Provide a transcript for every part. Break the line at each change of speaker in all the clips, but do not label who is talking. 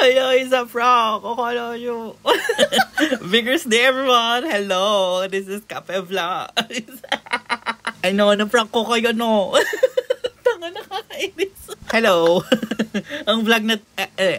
Hello, it's a prank. Akala nyo. Vigorous day, everyone. Hello, this is Cafe Vlog. Ano, na-prank ko kayo, no? Tanga, nakakainis. Hello. Ang vlog na,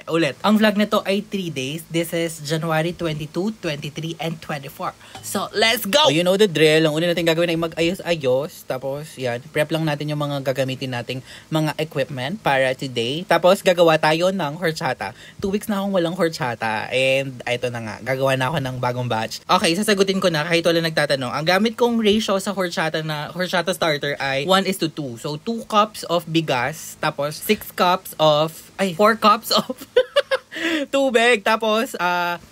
ulit. Ang vlog na to ay 3 days. This is January 22, 23, and 24. So, let's go! Oh, you know the drill. Ang una natin gagawin ay mag-ayos-ayos. Tapos, yan. Prep lang natin yung mga gagamitin nating mga equipment para today. Tapos, gagawa tayo ng horchata. 2 weeks na akong walang horchata. And, ito na nga. Gagawa na ako ng bagong batch. Okay, sasagutin ko na kahit wala nagtatanong. Ang gamit kong ratio sa horchata starter ay 1:2. So, 2 cups of bigas. Tapos, 4 cups of tubig. Tapos,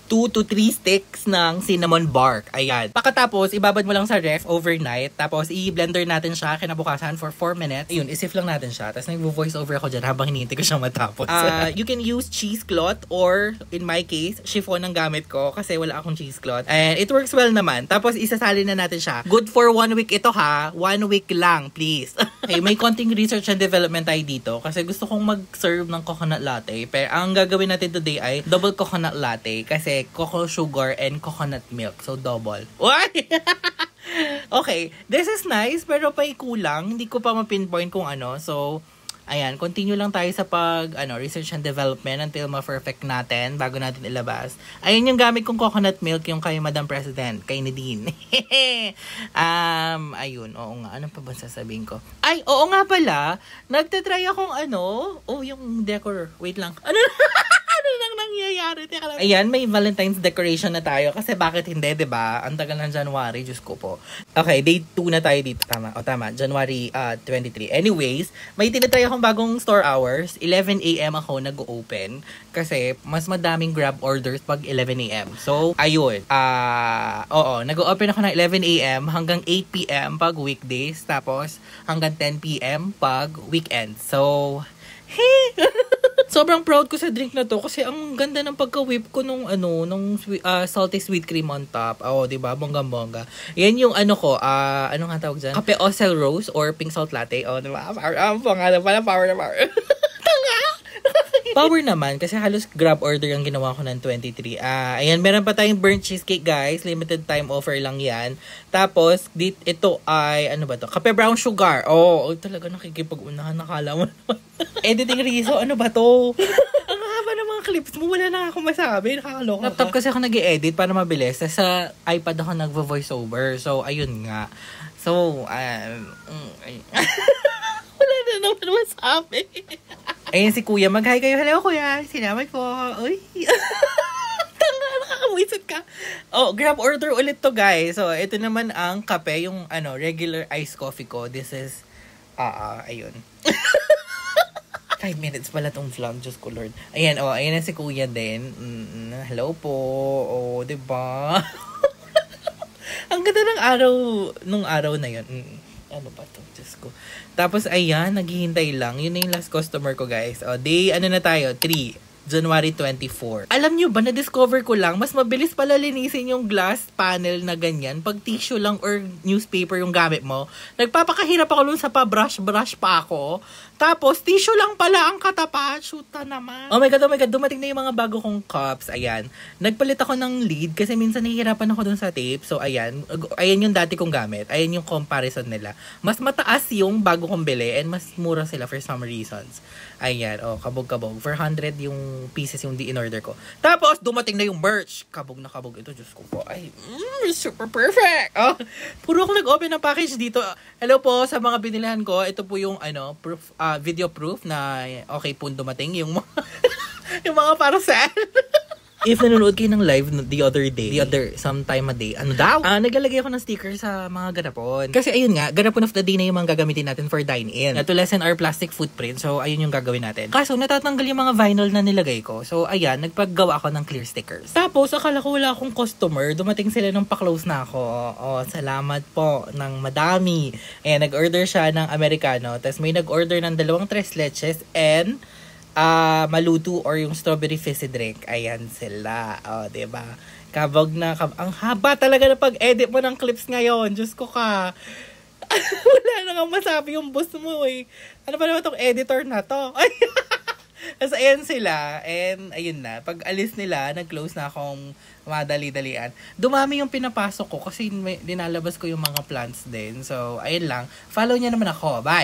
2 to 3 sticks ng cinnamon bark. Ayan. Pagkatapos, ibabad mo lang sa ref overnight. Tapos, i-blender natin siya kinabukasan for 4 minutes. Ayun, isif lang natin siya. Tapos, nag-voice over ako dyan habang hinihintay ko siyang matapos. You can use cheesecloth or, in my case, chiffon ang gamit ko kasi wala akong cheesecloth. And it works well naman. Tapos, isasalin na natin siya. Good for 1 week ito ha. 1 week lang, please. Okay, may konting research and development tayo dito kasi gusto kong mag-serve ng coconut latte. Pero ang gagawin natin today ay double coconut latte kasi cocoa sugar and coconut milk. So, double. What? Okay, this is nice pero pa'y kulang. Hindi ko pa ma-pinpoint kung ano. So, ayan, continue lang tayo sa research and development until ma-perfect natin bago natin ilabas. Ayun yung gamit kong coconut milk, yung kay Madam President, kay Nadine. Ayun, oo nga, ano pa ba sasabihin ko? Ay, oo nga pala, nagtatry akong yung decor. Wait lang. Ano lang nangyayari? Ayan, may Valentine's decoration na tayo. Kasi bakit hindi, diba? Ang tagal ng January, Diyos ko po. Okay, day 2 na tayo dito. Tama, January 23. Anyways, may tinatry akong bagong store hours. 11 a.m. ako nag-open. Kasi mas madaming grab orders pag 11 a.m. So, ayun. Nag-open ako ng 11 a.m. hanggang 8 p.m. pag weekdays. Tapos, hanggang 10 p.m. pag weekend. So, sobrang proud ko sa drink na to kasi ang ganda ng pagka-whip ko nung salty sweet cream on top. Diba? Bonggang-bongga. Yan yung ano nga tawag dyan? Kape Ocel Rose or pink salt latte. Diba? Pangalan pala, power na power. Tanga! Power naman kasi halos grab order ang ginawa ko ng 23. Ayan, meron pa tayong burnt cheesecake, guys. Limited time offer lang yan. Tapos, ito ay, ano ba to? Kape brown sugar. Talaga nakikipag-unahan. Nakala mo naman. Editing Rizzo, ano ba to? Ang haba ng mga clips mo. Wala na ako masabi. Nakakaloka. Laptop kasi ako nag-i-edit para mabilis. Sa iPad ako nag-voice over. So, ayun nga. So, wala na naman masabi. Ayun si Kuya. Mag-hi kayo. Hello, Kuya. Salamat po. Uy. Tanga, nakakawisit ka. Grab order ulit to, guys. So, ito naman ang kape. Yung, regular iced coffee ko. This is, ayun. 5 minutes pala tong vlog. Diyos ko, Lord. Ayan, ayan na si Kuya din. Hello po. Diba? Ang ganda ng nung araw na yun. Ano ba to? Diyos ko. Tapos, ayan, naghihintay lang. Yun na yung last customer ko, guys. Day, na tayo? 3. January 24. Alam nyo ba, na-discover ko lang, mas mabilis pala linisin yung glass panel na ganyan. Pag tissue lang or newspaper yung gamit mo, nagpapakahirap ako nun sa pa-brush pa ako. Tapos, tissue lang pala ang katapat. Shoota naman. Oh my God. Dumating na yung mga bago kong cups. Ayan. Nagpalit ako ng lid kasi minsan nahihirapan ako dun sa tape. So, ayan. Ayan yung dati kong gamit. Ayan yung comparison nila. Mas mataas yung bago kong bili and mas mura sila for some reasons. Ayan. Kabog-kabog. 400 yung pieces yung in-order ko. Tapos, dumating na yung merch. Kabog na kabog ito. Diyos ko po. Ay, super perfect. Puro ako nag-open ng package dito. Hello po sa mga binilihan ko. Ito po yung, proof, video proof na okay po dumating yung yung mga parcel. If nanonood kayo ng live sometime a day, naglalagay ako ng sticker sa mga ganapon. Kasi ayun nga, ganapon of the day na yung mga gagamitin natin for dine-in. To lessen our plastic footprint. So, ayun yung gagawin natin. Kaso, natatanggal yung mga vinyl na nilagay ko. So, ayan, nagpaggawa ako ng clear stickers. Tapos, akala ko wala akong customer. Dumating sila nung pa-close na ako. Salamat po ng madami. Ayan, nag-order siya ng Americano. Tapos, may nag-order ng 2 tres leches and maluto or yung strawberry fizzy drink. Ayan sila. Diba? Kabog na. Ang haba talaga na pag-edit mo ng clips ngayon. Diyos ko ka. Wala na nga masabi yung boss mo eh. Ano ba naman tong editor na to? Tapos ayan sila, and ayun na. Pag alis nila, nag-close na akong madali-dalian. Dumami yung pinapasok ko kasi dinalabas ko yung mga plants din. So, ayun lang. Follow niya naman ako. Bye!